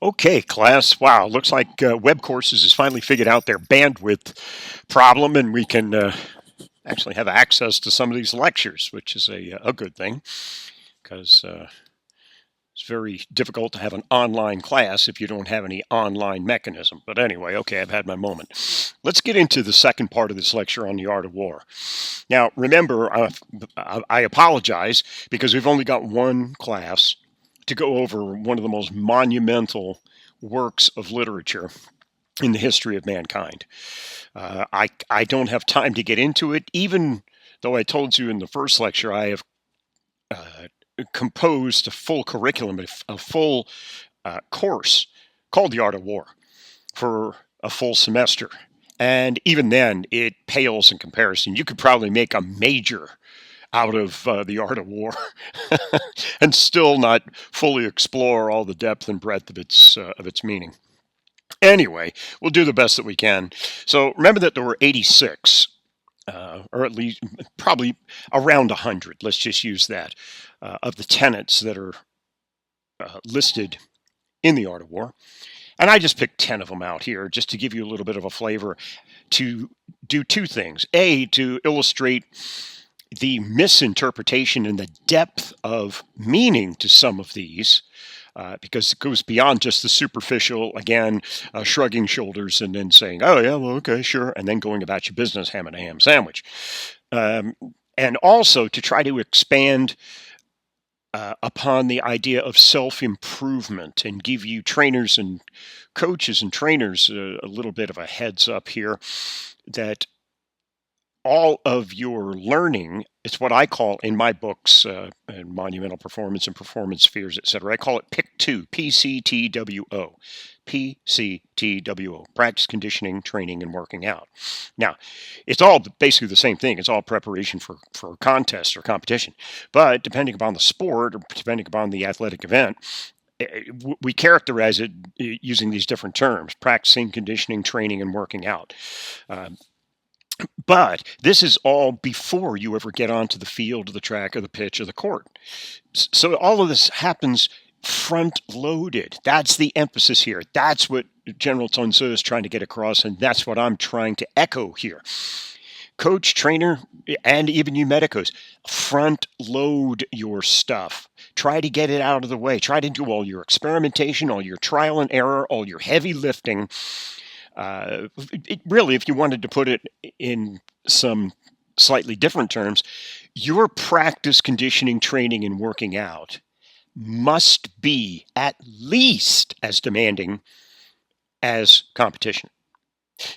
Okay, class. Wow, looks like Web Courses has finally figured out their bandwidth problem, and we can actually have access to some of these lectures, which is a good thing because it's very difficult to have an online class if you don't have any online mechanism. But anyway, okay, I've had my moment. Let's get into the second part of this lecture on the art of war. Now, remember, I apologize because we've only got one class to go over one of the most monumental works of literature in the history of mankind. I don't have time to get into it, even though I told you in the first lecture I have uh, composed a full curriculum, a full course called The Art of War for a full semester. And even then, it pales in comparison. You could probably make a major out of the art of war and still not fully explore all the depth and breadth of its meaning. Anyway, we'll do the best that we can. So remember that there were 86, or at least probably around 100, let's just use that, of the tenets that are listed in the art of war. And I just picked 10 of them out here just to give you a little bit of a flavor to do two things. A, to illustrate the misinterpretation and the depth of meaning to some of these, because it goes beyond just the superficial, again, shrugging shoulders and then saying, oh, yeah, well, okay, sure, and then going about your business, ham and a ham sandwich. And also to try to expand upon the idea of self-improvement and give you trainers and coaches and trainers a little bit of a heads up here that all of your learning, it's what I call in my books, Monumental Performance and Performance Spheres, etc. I call it PIC2, PCTWO, PCTWO, practice, conditioning, training, and working out. Now, it's all basically the same thing. It's all preparation for a contest or competition. But depending upon the sport or depending upon the athletic event, we characterize it using these different terms: practicing, conditioning, training, and working out. But this is all before you ever get onto the field, or the track, or the pitch, or the court. So all of this happens front loaded. That's the emphasis here. That's what General Sun Tzu is trying to get across, and that's what I'm trying to echo here. Coach, trainer, and even you medicos, front load your stuff. Try to get it out of the way. Try to do all your experimentation, all your trial and error, all your heavy lifting. Really, if you wanted to put it in some slightly different terms, your practice, conditioning, training, and working out must be at least as demanding as competition.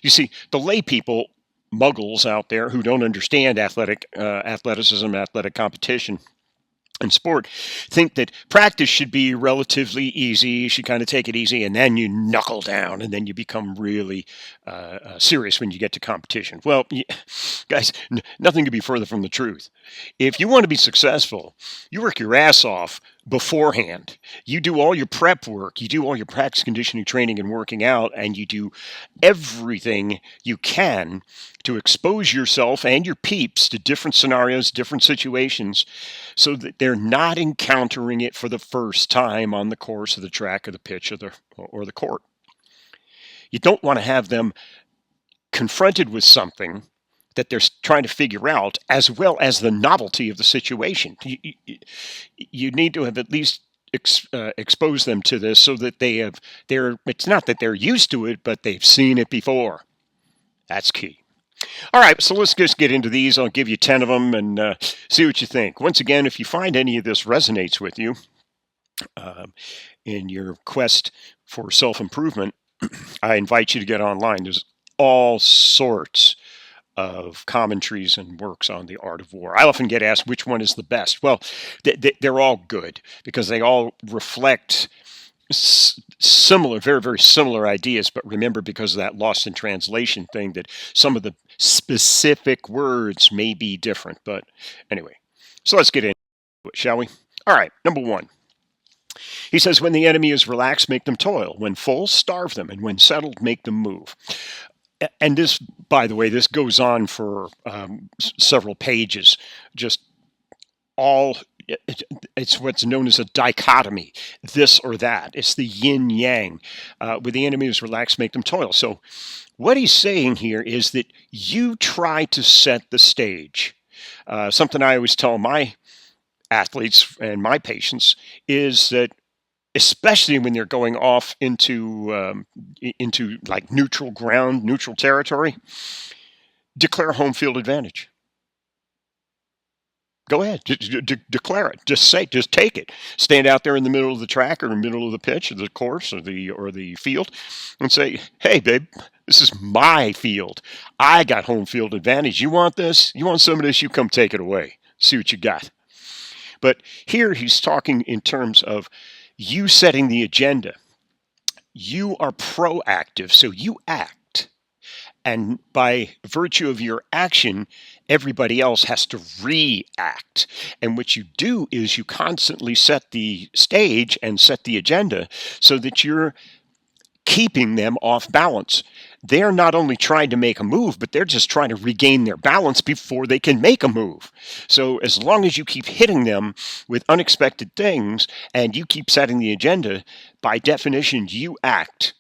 You see, the lay people, muggles out there who don't understand athleticism, athletic competition, and sport, think that practice should be relatively easy. You should kind of take it easy, and then you knuckle down, and then you become really serious when you get to competition. Well, guys, nothing could be further from the truth. If you want to be successful, you work your ass off beforehand. You do all your prep work, you do all your practice, conditioning, training, and working out, and you do everything you can to expose yourself and your peeps to different scenarios, different situations, so that they're not encountering it for the first time on the course of the track or the pitch or the court. You don't want to have them confronted with something that they're trying to figure out, as well as the novelty of the situation. You need to have at least exposed them to this so that it's not that they're used to it, but they've seen it before. That's key. All right, so let's just get into these. I'll give you 10 of them and see what you think. Once again, if you find any of this resonates with you in your quest for self-improvement, I invite you to get online. There's all sorts of commentaries and works on the art of war. I often get asked which one is the best. Well, they're all good because they all reflect similar, very, very similar ideas. But remember, because of that lost in translation thing, that some of the specific words may be different. But anyway, so let's get into it, shall we? All right, number one. He says, when the enemy is relaxed, make them toil. When full, starve them. And when settled, make them move. And this, by the way, this goes on for several pages, just all it's what's known as a dichotomy, this or that. It's the yin yang. Where the enemy is relaxed, make them toil. So what he's saying here is that you try to set the stage. Something I always tell my athletes and my patients is that, especially when they're going off into like neutral ground, neutral territory, declare home field advantage. Go ahead, declare it. Just take it. Stand out there in the middle of the track or in the middle of the pitch or the course or the field, and say, "Hey, babe, this is my field. I got home field advantage. You want this? You want some of this? You come take it away. See what you got." But here he's talking in terms of you setting the agenda. You are proactive, so you act. And by virtue of your action, everybody else has to react. And what you do is you constantly set the stage and set the agenda so that you're keeping them off balance. They're not only trying to make a move, but they're just trying to regain their balance before they can make a move. So as long as you keep hitting them with unexpected things and you keep setting the agenda, by definition, you act,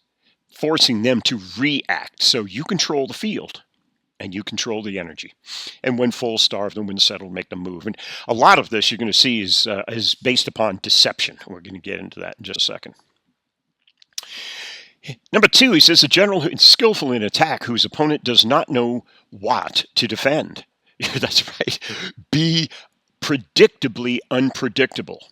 forcing them to react. So you control the field and you control the energy. And when full, starve them. When settled, make them move. And a lot of this you're going to see is based upon deception. We're going to get into that in just a second. Number 2, he says, a general who is skillful in attack whose opponent does not know what to defend. That's right. Be predictably unpredictable.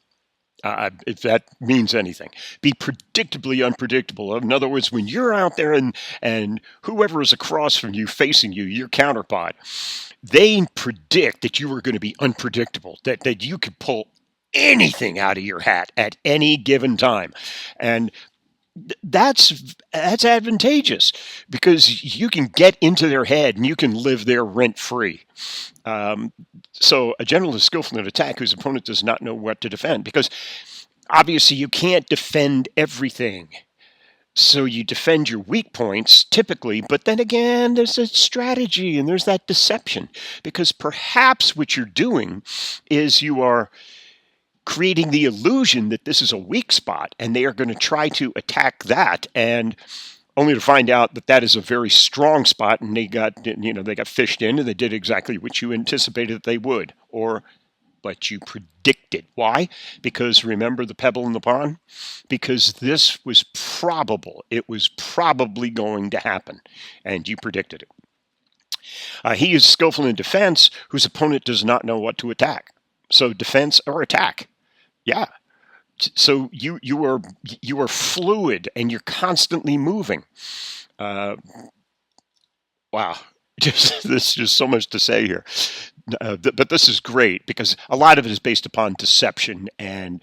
If that means anything. Be predictably unpredictable. In other words, when you're out there and whoever is across from you, facing you, your counterpart, they predict that you are going to be unpredictable, that you could pull anything out of your hat at any given time. And that's advantageous because you can get into their head and you can live there rent free. So a general is skillful in attack whose opponent does not know what to defend, because obviously you can't defend everything. So you defend your weak points typically, but then again, there's a strategy and there's that deception, because perhaps what you're doing is you are creating the illusion that this is a weak spot and they are going to try to attack that, and only to find out that that is a very strong spot and they got fished in and they did exactly what you anticipated that they would, or what you predicted. Why? Because remember the pebble in the pond? Because this was probable. It was probably going to happen and you predicted it. He is skillful in defense whose opponent does not know what to attack. So defense or attack. Yeah. So you are fluid and you're constantly moving. Wow. There's just so much to say here. But this is great because a lot of it is based upon deception and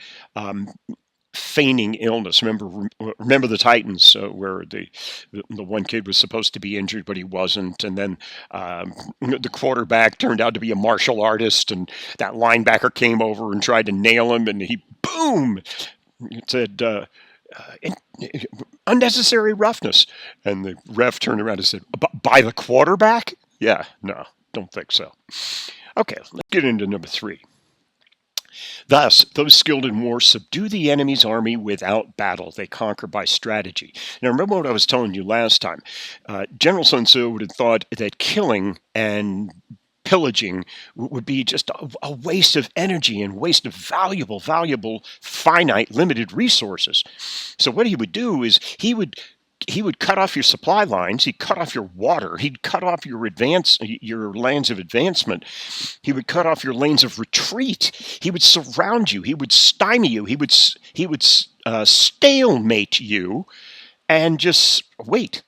feigning illness. Remember the Titans, where the one kid was supposed to be injured, but he wasn't. And then the quarterback turned out to be a martial artist, and that linebacker came over and tried to nail him, and he, boom, said, unnecessary roughness. And the ref turned around and said, by the quarterback? Yeah, no, don't think so. Okay, let's get into number 3. Thus, those skilled in war subdue the enemy's army without battle. They conquer by strategy. Now, remember what I was telling you last time. General Sun Tzu would have thought that killing and pillaging would be just a waste of energy and waste of valuable, finite, limited resources. So what he would do is he would cut off your supply lines. He'd cut off your water. He'd cut off your lanes of advancement. He would cut off your lanes of retreat. He would surround you. He would stymie you. He would stalemate you, and just wait.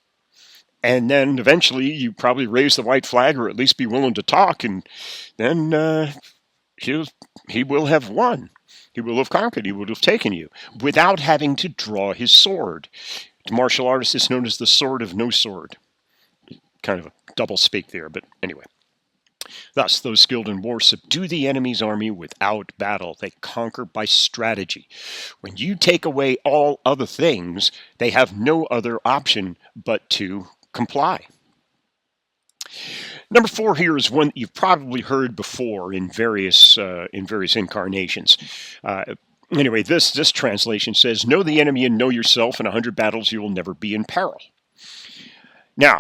And then eventually, you probably raise the white flag, or at least be willing to talk, and then he will have won. He will have conquered. He would have taken you without having to draw his sword. The martial artist is known as the sword of no sword. Kind of a double speak there, but anyway. Thus, those skilled in war subdue the enemy's army without battle. They conquer by strategy. When you take away all other things, they have no other option but to comply. Number 4 here is one that you've probably heard before in various incarnations. Anyway, this translation says, "Know the enemy and know yourself. In 100 battles, you will never be in peril." Now,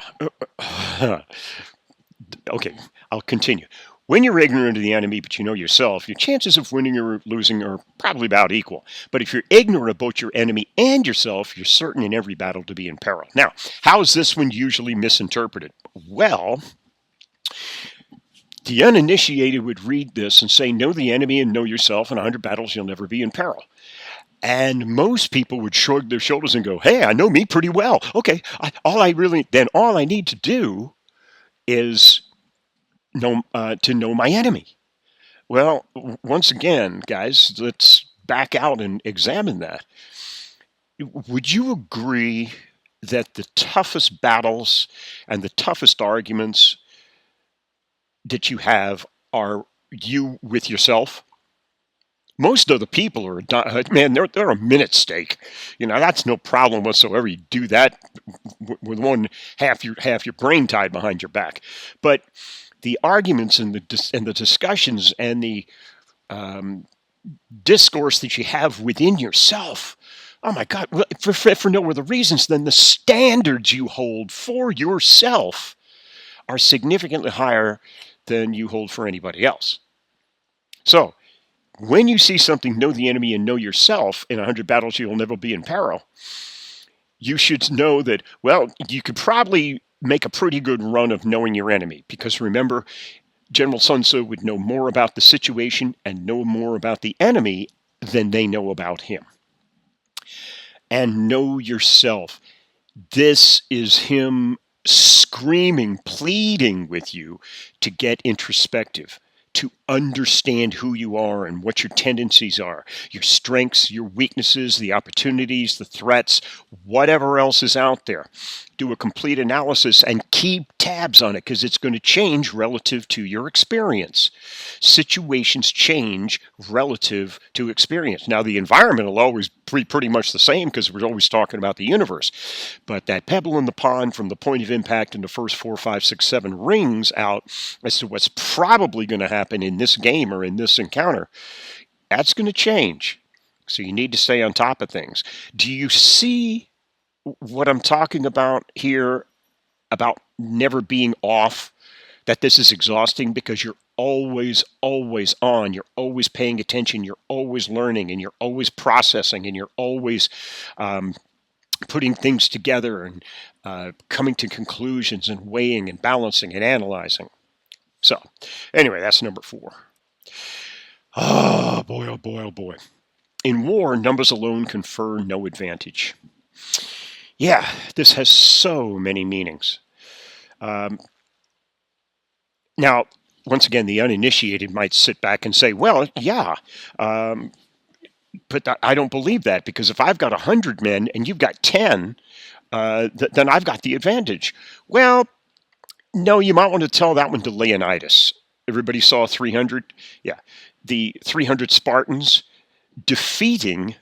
okay, I'll continue. When you're ignorant of the enemy, but you know yourself, your chances of winning or losing are probably about equal. But if you're ignorant of both your enemy and yourself, you're certain in every battle to be in peril. Now, how is this one usually misinterpreted? Well, the uninitiated would read this and say, know the enemy and know yourself. In 100 battles, you'll never be in peril. And most people would shrug their shoulders and go, hey, I know me pretty well. Okay, all I need to do is know my enemy. Well, once again, guys, let's back out and examine that. Would you agree that the toughest battles and the toughest arguments that you have are you with yourself? Most of the people are, man, they're a minute stake. That's no problem whatsoever. You do that with one half your brain tied behind your back. But the arguments and the discussions and the discourse that you have within yourself, oh my God, for no other reasons than the standards you hold for yourself are significantly higher than you hold for anybody else. So, when you see something, know the enemy and know yourself, in 100 battles you'll never be in peril, you should know that, well, you could probably make a pretty good run of knowing your enemy. Because remember, General Sun Tzu would know more about the situation and know more about the enemy than they know about him. And know yourself. This is him screaming, pleading with you to get introspective, to understand who you are and what your tendencies are, your strengths, your weaknesses, the opportunities, the threats, whatever else is out there. Do a complete analysis and keep tabs on it because it's going to change relative to your experience. Situations change relative to experience. Now, the environment will always be pretty much the same because we're always talking about the universe. But that pebble in the pond from the point of impact in the first 4, 5, 6, 7 rings out as to what's probably going to happen in this game or in this encounter, that's going to change. So you need to stay on top of things. Do you see what I'm talking about here about never being off? That this is exhausting because you're always on. You're always paying attention. You're always learning, and you're always processing, and you're always putting things together and coming to conclusions and weighing and balancing and analyzing. So, anyway, that's number 4. Oh, boy, oh, boy, oh, boy. In war, numbers alone confer no advantage. Yeah, this has so many meanings. Now, once again, the uninitiated might sit back and say, well, yeah, but I don't believe that because if I've got 100 men and you've got 10, then I've got the advantage. Well, no, you might want to tell that one to Leonidas. Everybody saw 300? Yeah. The 300 Spartans defeating,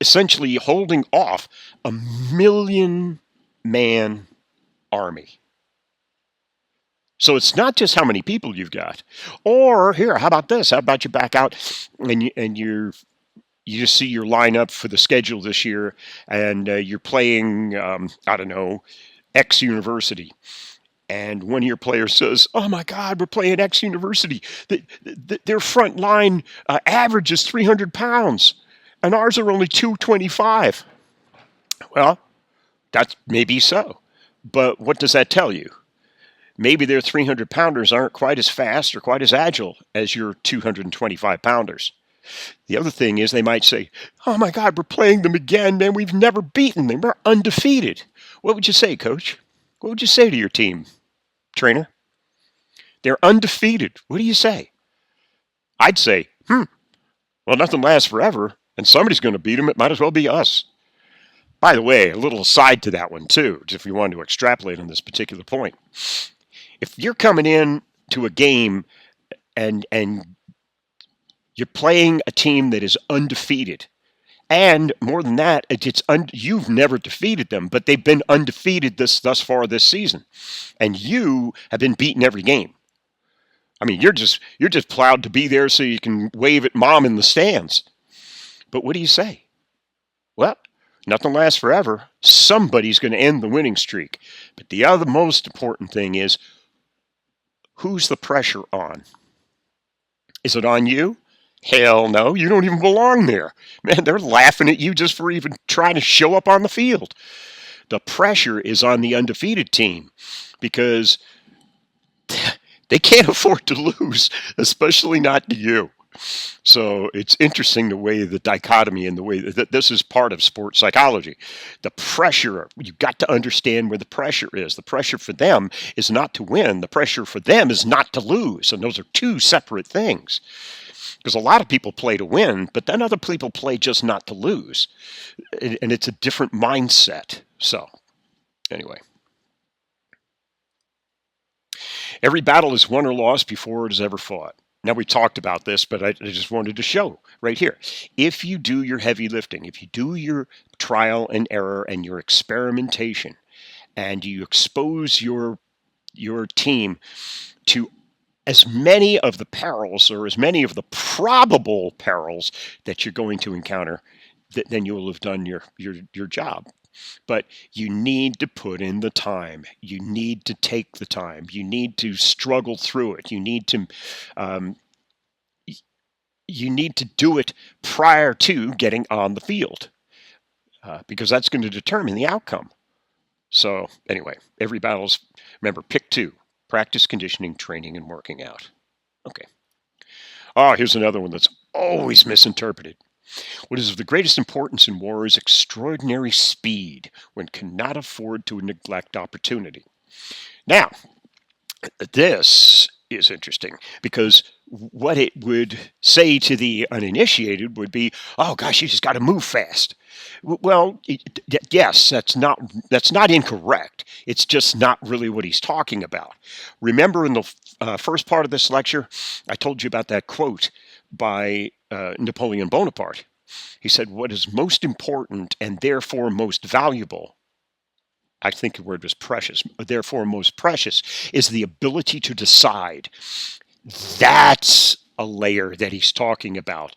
essentially holding off a 1,000,000-man army. So it's not just how many people you've got. Or here, how about this? How about you back out and you just see your lineup for the schedule this year, and you're playing, I don't know, X University. And one of your players says, oh my God, we're playing X University. Their front line average is 300 pounds, and ours are only 225. Well, that's maybe so. But what does that tell you? Maybe their 300-pounders aren't quite as fast or quite as agile as your 225-pounders. The other thing is they might say, oh my God, we're playing them again, man. We've never beaten them. We're undefeated. What would you say, Coach? What would you say to your team, trainer? They're undefeated. What do you say? I'd say, well, nothing lasts forever, and somebody's going to beat them. It might as well be us. By the way, a little aside to that one, too, if you want to extrapolate on this particular point. If you're coming in to a game and you're playing a team that is undefeated, And more than that, you've never defeated them, but they've been undefeated thus far this season, and you have been beaten every game. I mean, you're just proud to be there so you can wave at mom in the stands. But what do you say? Well, nothing lasts forever. Somebody's going to end the winning streak. But the other most important thing is, who's the pressure on? Is it on you? Hell no, you don't even belong there. Man, they're laughing at you just for even trying to show up on the field. The pressure is on the undefeated team because they can't afford to lose, especially not to you. So it's interesting the way the dichotomy and the way that this is part of sports psychology. The pressure, you've got to understand where the pressure is. The pressure for them is not to win. The pressure for them is not to lose. And those are two separate things. Because a lot of people play to win, but then other people play just not to lose. And it's a different mindset. So anyway. Every battle is won or lost before it is ever fought. Now, we talked about this, but I just wanted to show right here. If you do your heavy lifting, if you do your trial and error and your experimentation, and you expose your team to as many of the perils or as many of the probable perils that you're going to encounter, then you will have done your job. But you need to put in the time. You need to take the time. You need to struggle through it. You need to do it prior to getting on the field because that's going to determine the outcome. So anyway, every battle's, remember, pick two: practice, conditioning, training, and working out. Okay. Oh, here's another one that's always misinterpreted. What is of the greatest importance in war is extraordinary speed. One cannot afford to neglect opportunity. Now, this is interesting because what it would say to the uninitiated would be, oh gosh, you just got to move fast. Well, yes, that's not incorrect. It's just not really what he's talking about. Remember in the first part of this lecture, I told you about that quote by Napoleon Bonaparte. He said, what is most important and therefore most valuable, I think the word was precious, therefore most precious, is the ability to decide. That's a layer that he's talking about.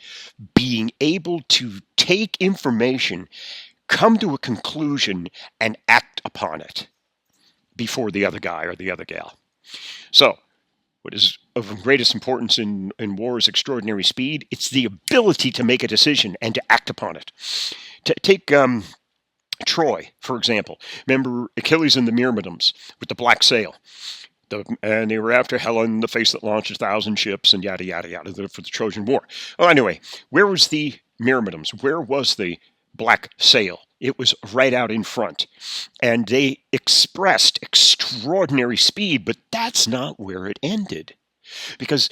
Being able to take information, come to a conclusion, and act upon it before the other guy or the other gal. So, what is of greatest importance in war is extraordinary speed. It's the ability to make a decision and to act upon it. Take Troy, for example. Remember Achilles and the Myrmidons with the black sail. And they were after Helen, the face that launched 1,000 ships, and yada, yada, yada, for the Trojan War. Well, anyway, where was the Myrmidons? Where was the black sail? It was right out in front. And they expressed extraordinary speed, but that's not where it ended. Because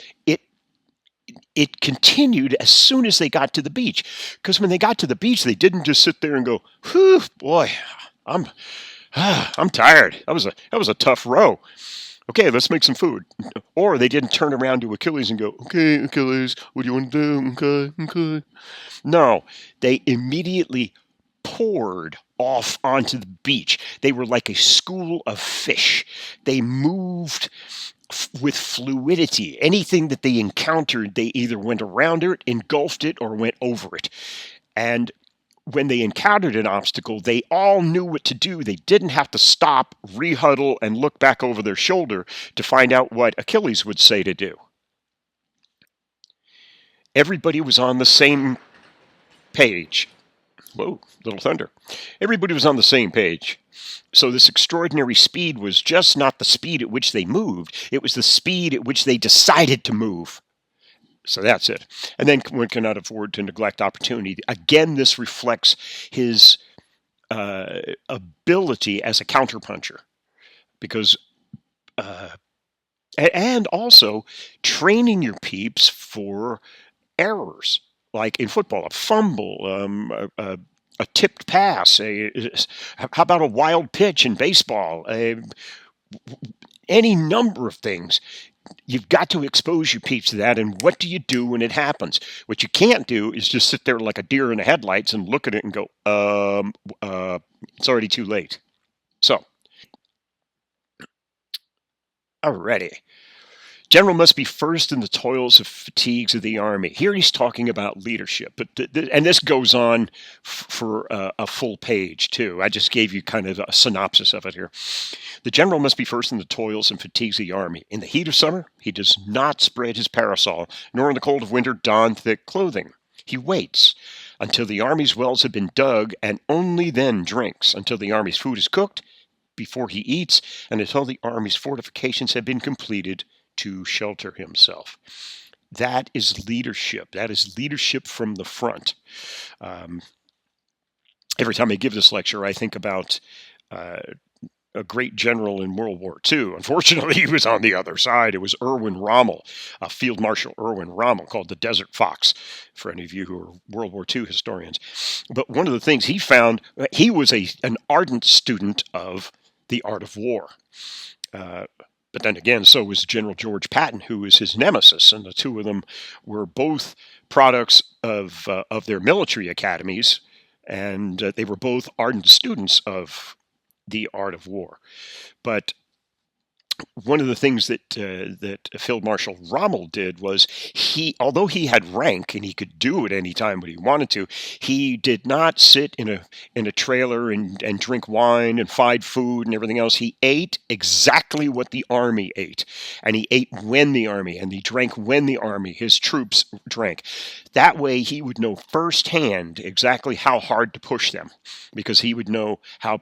it continued as soon as they got to the beach. Because when they got to the beach, they didn't just sit there and go, whew, boy, I'm tired. That was a tough row. Okay, let's make some food. Or they didn't turn around to Achilles and go, okay, Achilles, what do you want to do? Okay. No, they immediately poured off onto the beach. They were like a school of fish. They moved with fluidity. Anything that they encountered, they either went around it, engulfed it, or went over it. And when they encountered an obstacle, they all knew what to do. They didn't have to stop, rehuddle, and look back over their shoulder to find out what Achilles would say to do. Everybody was on the same page. Whoa, little thunder. Everybody was on the same page. So this extraordinary speed was just not the speed at which they moved. It was the speed at which they decided to move. So that's it. And then one cannot afford to neglect opportunity. Again, this reflects his ability as a counterpuncher. Because, and also training your peeps for errors. Like in football, a fumble, a tipped pass, how about a wild pitch in baseball? Any number of things. you've got to expose your peeps to that. And what do you do when it happens? What you can't do is just sit there like a deer in the headlights and look at it and go, it's already too late. So, alrighty. General must be first in the toils of fatigues of the army. Here he's talking about leadership, but and this goes on for a full page too. I just gave you kind of a synopsis of it here. The general must be first in the toils and fatigues of the army. In the heat of summer, he does not spread his parasol, nor in the cold of winter don thick clothing. He waits until the army's wells have been dug, and only then drinks, until the army's food is cooked, before he eats, and until the army's fortifications have been completed to shelter himself. That is leadership. That is leadership from the front. Every time I give this lecture, I think about a great general in World War II. Unfortunately, he was on the other side. It was Erwin Rommel, Field Marshal Erwin Rommel, called the Desert Fox, for any of you who are World War II historians. But one of the things he found, he was an ardent student of the art of war. But then again, so was General George Patton, who was his nemesis, and the two of them were both products of their military academies, and they were both ardent students of the art of war. But one of the things that Field Marshal Rommel did was although he had rank and he could do it any time when he wanted to, he did not sit in a trailer and drink wine and fried food and everything else. He ate exactly what the army ate, and he ate when the army, and he drank when the army, his troops drank. That way he would know firsthand exactly how hard to push them, because he would know how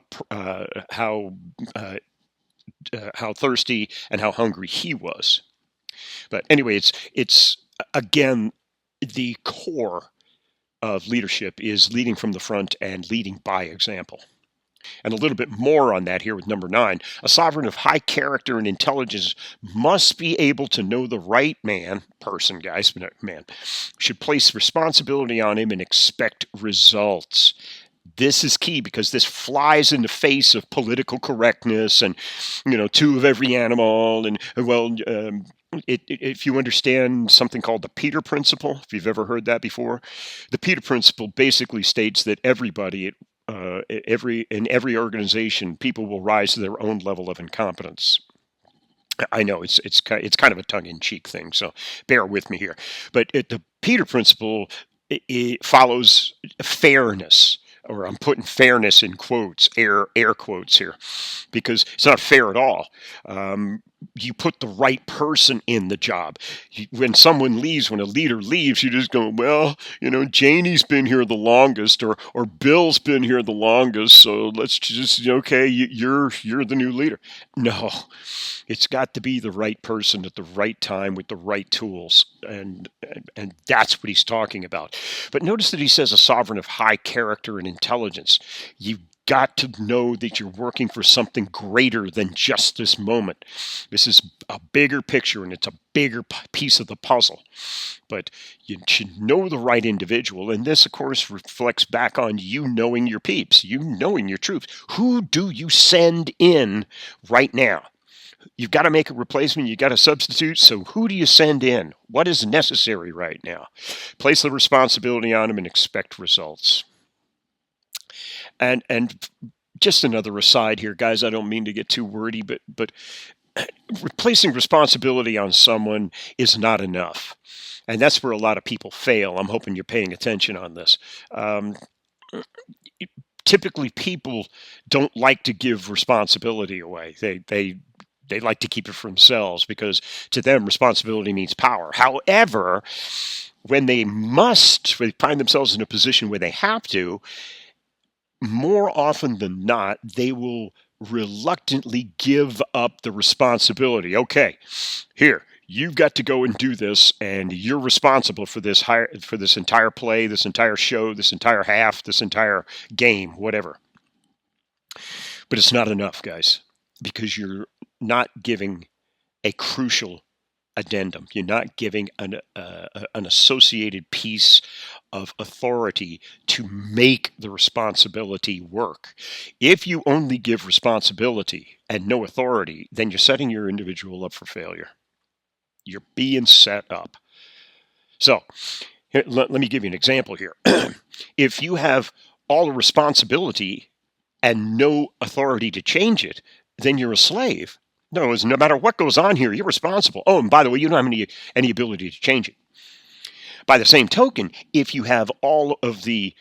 thirsty and how hungry he was. But anyway, it's again, the core of leadership is leading from the front and leading by example. And a little bit more on that here with number 9. A sovereign of high character and intelligence must be able to know the right person, should place responsibility on him and expect results. This is key, because this flies in the face of political correctness and, two of every animal. And, if you understand something called the Peter Principle, if you've ever heard that before, the Peter Principle basically states that everybody, in every organization, people will rise to their own level of incompetence. I know it's kind of a tongue-in-cheek thing, so bear with me here. But the Peter Principle, it follows fairness. Or I'm putting fairness in quotes, air quotes here, because it's not fair at all. You put the right person in the job. When someone leaves, when a leader leaves, you just go, well, Janie's been here the longest, or Bill's been here the longest, so let's just, okay, you're the new leader. No, it's got to be the right person at the right time with the right tools, and that's what he's talking about. But notice that he says a sovereign of high character and intelligence. You've got to know that you're working for something greater than just this moment. This is a bigger picture, and it's a bigger piece of the puzzle. But you should know the right individual, and this, of course, reflects back on you knowing your peeps, you knowing your troops. Who do you send in right now? You've got to make a replacement. You've got to substitute. So who do you send in? What is necessary right now? Place the responsibility on them and expect results. And just another aside here, guys, I don't mean to get too wordy, but replacing responsibility on someone is not enough. And that's where a lot of people fail. I'm hoping you're paying attention on this. Typically, people don't like to give responsibility away. They like to keep it for themselves, because to them, responsibility means power. However, when they find themselves in a position where they have to, more often than not, they will reluctantly give up the responsibility. Okay, here, you've got to go and do this, and you're responsible for this entire play, this entire show, this entire half, this entire game, whatever. But it's not enough, guys, because you're not giving a crucial addendum. You're not giving an associated piece of authority to make the responsibility work. If you only give responsibility and no authority, then you're setting your individual up for failure. You're being set up. So let me give you an example here. If you have all the responsibility and no authority to change it, then you're a slave. No, no matter what goes on here, you're responsible. Oh, and by the way, you don't have any ability to change it. By the same token, if you have all of the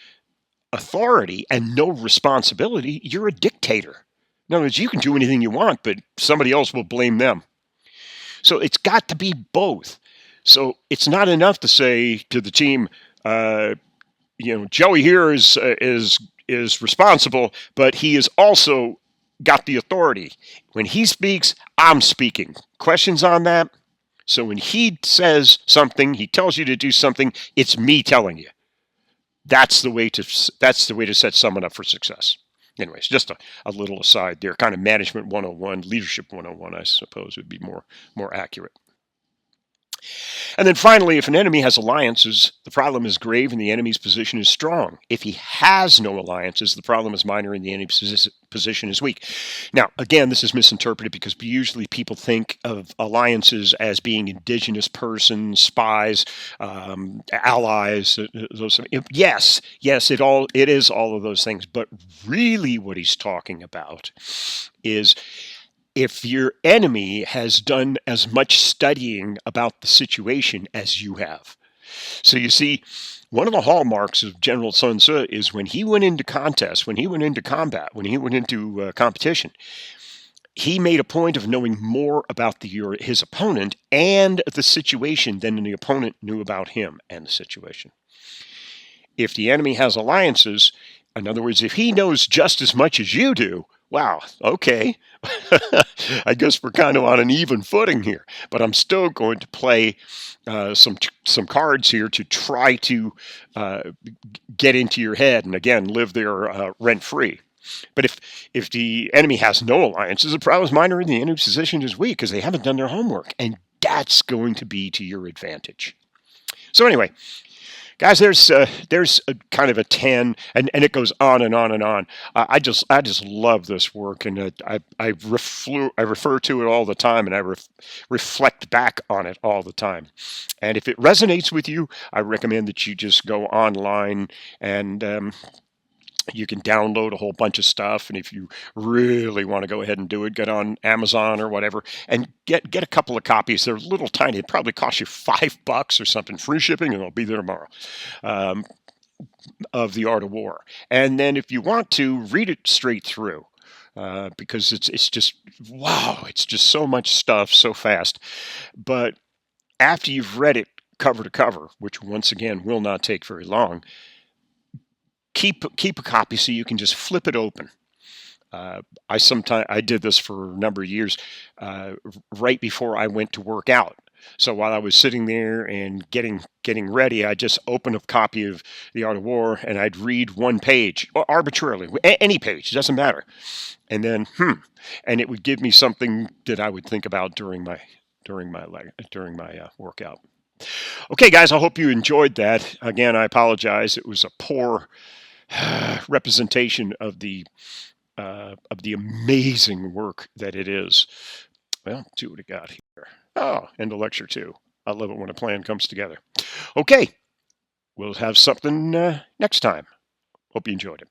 authority and no responsibility, you're a dictator. In other words, you can do anything you want, but somebody else will blame them. So it's got to be both. So it's not enough to say to the team, Joey here is responsible, but he is also got the authority. When he speaks, I'm speaking. Questions on that? So when he says something, he tells you to do something, it's me telling you. That's the way to set someone up for success. Anyways, just a little aside there, kind of management 101, leadership 101, I suppose would be more accurate. And then finally, if an enemy has alliances, the problem is grave and the enemy's position is strong. If he has no alliances, the problem is minor and the enemy's position is weak. Now, again, this is misinterpreted because usually people think of alliances as being indigenous persons, spies, allies. Those. Yes, it is all of those things. But really, what he's talking about is if your enemy has done as much studying about the situation as you have. So you see, one of the hallmarks of General Sun Tzu is when he went into contest, when he went into combat, when he went into competition, he made a point of knowing more about his opponent and the situation than the opponent knew about him and the situation. If the enemy has alliances, in other words, if he knows just as much as you do, wow, okay. I guess we're kind of on an even footing here, but I'm still going to play some cards here to try to get into your head and again live there rent free. But if the enemy has no alliances, the problem is minor and the enemy's position is weak because they haven't done their homework, and that's going to be to your advantage. So anyway, guys, there's a kind of a 10, and it goes on and on and on. I just love this work, and I refer to it all the time, and I reflect back on it all the time. And if it resonates with you, I recommend that you just go online and you can download a whole bunch of stuff, and if you really want to go ahead and do it, get on Amazon or whatever, and get a couple of copies. They're little tiny. It probably costs you $5 or something, free shipping, and they'll be there tomorrow. Of The Art of War, and then if you want to read it straight through, because it's just wow, it's just so much stuff so fast. But after you've read it cover to cover, which once again will not take very long, keep a copy so you can just flip it open. I did this for a number of years, right before I went to work out. So while I was sitting there and getting ready, I just opened a copy of The Art of War and I'd read one page, or arbitrarily, any page, it doesn't matter. And then, and it would give me something that I would think about during my workout. Okay, guys, I hope you enjoyed that. Again, I apologize. It was a poor representation of the amazing work that it is. Well, let's see what we got here. Oh, end of lecture 2. I love it when a plan comes together. Okay, we'll have something next time. Hope you enjoyed it.